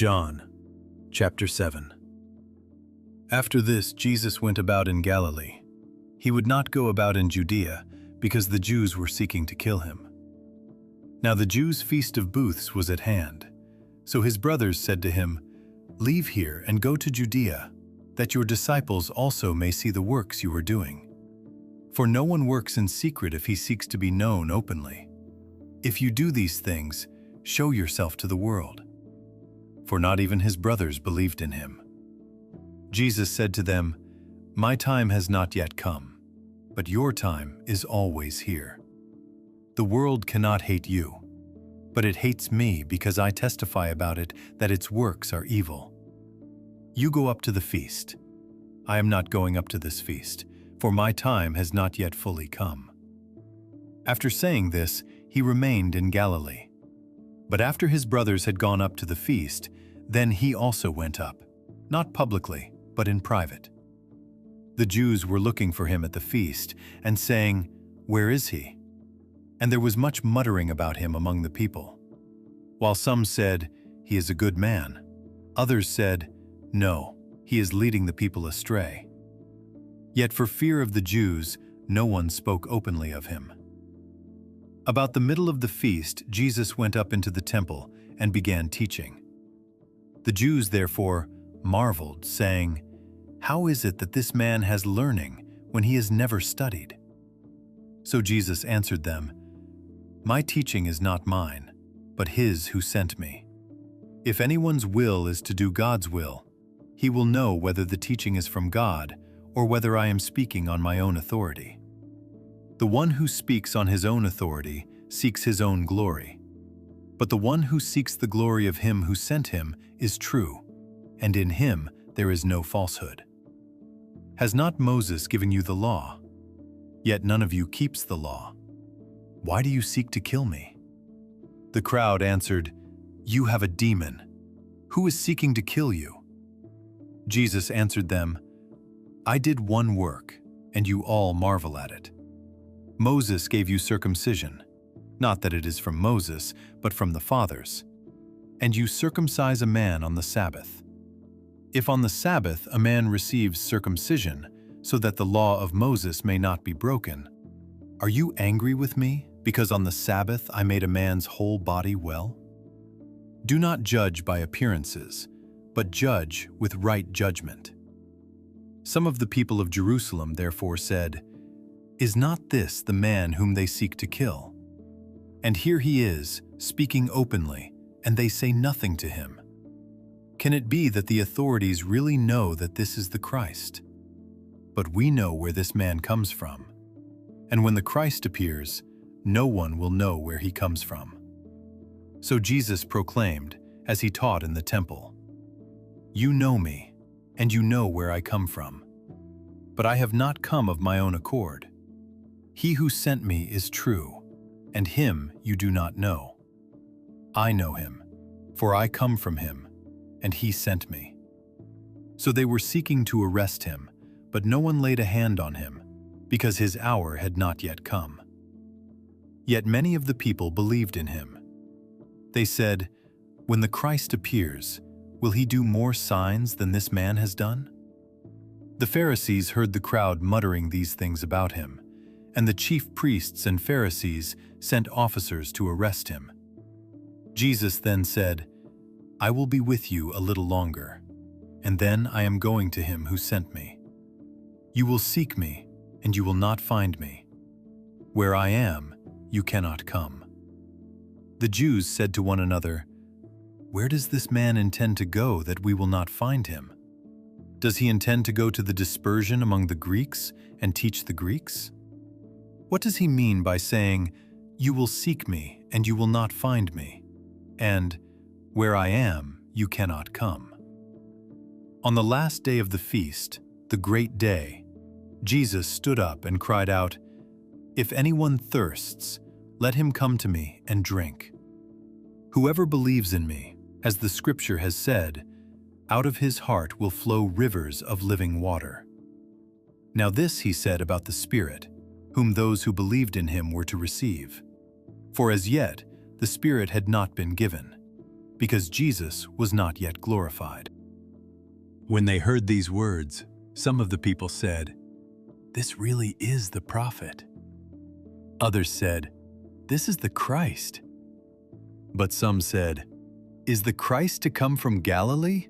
John, chapter 7. After this, Jesus went about in Galilee. He would not go about in Judea, because the Jews were seeking to kill him. Now the Jews' feast of booths was at hand. So his brothers said to him, "Leave here and go to Judea, that your disciples also may see the works you are doing. For no one works in secret if he seeks to be known openly. If you do these things, show yourself to the world." For not even his brothers believed in him. Jesus said to them, "My time has not yet come, but your time is always here. The world cannot hate you, but it hates me because I testify about it that its works are evil. You go up to the feast. I am not going up to this feast, for my time has not yet fully come." After saying this, he remained in Galilee. But after his brothers had gone up to the feast, then he also went up, not publicly, but in private. The Jews were looking for him at the feast, and saying, "Where is he?" And there was much muttering about him among the people. While some said, "He is a good man," others said, "No, he is leading the people astray." Yet for fear of the Jews, no one spoke openly of him. About the middle of the feast, Jesus went up into the temple and began teaching. The Jews therefore marveled, saying, "How is it that this man has learning when he has never studied?" So Jesus answered them, "My teaching is not mine, but his who sent me. If anyone's will is to do God's will, he will know whether the teaching is from God or whether I am speaking on my own authority. The one who speaks on his own authority seeks his own glory. But the one who seeks the glory of him who sent him is true, and in him there is no falsehood. Has not Moses given you the law? Yet none of you keeps the law. Why do you seek to kill me?" The crowd answered, "You have a demon. Who is seeking to kill you?" Jesus answered them, "I did one work, and you all marvel at it. Moses gave you circumcision, not that it is from Moses, but from the fathers. And you circumcise a man on the Sabbath. If on the Sabbath a man receives circumcision, so that the law of Moses may not be broken, are you angry with me because on the Sabbath I made a man's whole body well? Do not judge by appearances, but judge with right judgment." Some of the people of Jerusalem therefore said, "Is not this the man whom they seek to kill? And here he is, speaking openly, and they say nothing to him. Can it be that the authorities really know that this is the Christ? But we know where this man comes from. And when the Christ appears, no one will know where he comes from." So Jesus proclaimed, as he taught in the temple, "You know me, and you know where I come from. But I have not come of my own accord. He who sent me is true, and him you do not know. I know him, for I come from him, and he sent me." So they were seeking to arrest him, but no one laid a hand on him, because his hour had not yet come. Yet many of the people believed in him. They said, "When the Christ appears, will he do more signs than this man has done?" The Pharisees heard the crowd muttering these things about him, and the chief priests and Pharisees sent officers to arrest him. Jesus then said, "I will be with you a little longer, and then I am going to him who sent me. You will seek me, and you will not find me. Where I am, you cannot come." The Jews said to one another, "Where does this man intend to go that we will not find him? Does he intend to go to the dispersion among the Greeks and teach the Greeks? What does he mean by saying, 'You will seek me, and you will not find me,' and 'Where I am, you cannot come'?" On the last day of the feast, the great day, Jesus stood up and cried out, "If anyone thirsts, let him come to me and drink. Whoever believes in me, as the scripture has said, out of his heart will flow rivers of living water." Now this he said about the Spirit, whom those who believed in him were to receive. For as yet the Spirit had not been given, because Jesus was not yet glorified. When they heard these words, some of the people said, "This really is the prophet." Others said, "This is the Christ." But some said, "Is the Christ to come from Galilee?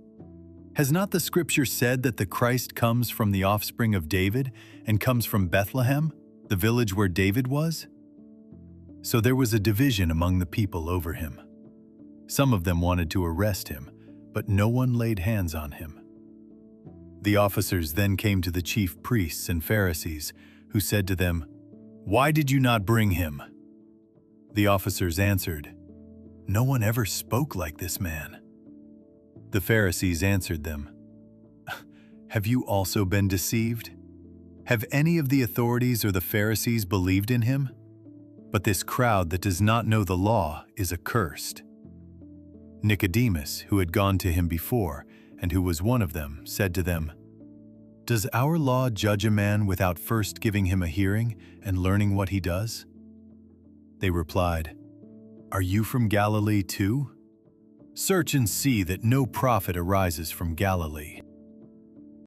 Has not the scripture said that the Christ comes from the offspring of David and comes from Bethlehem, the village where David was?" So there was a division among the people over him. Some of them wanted to arrest him, but no one laid hands on him. The officers then came to the chief priests and Pharisees, who said to them, "Why did you not bring him?" The officers answered, "No one ever spoke like this man." The Pharisees answered them, "Have you also been deceived? Have any of the authorities or the Pharisees believed in him? But this crowd that does not know the law is accursed." Nicodemus, who had gone to him before, and who was one of them, said to them, "Does our law judge a man without first giving him a hearing and learning what he does?" They replied, "Are you from Galilee too? Search and see that no prophet arises from Galilee."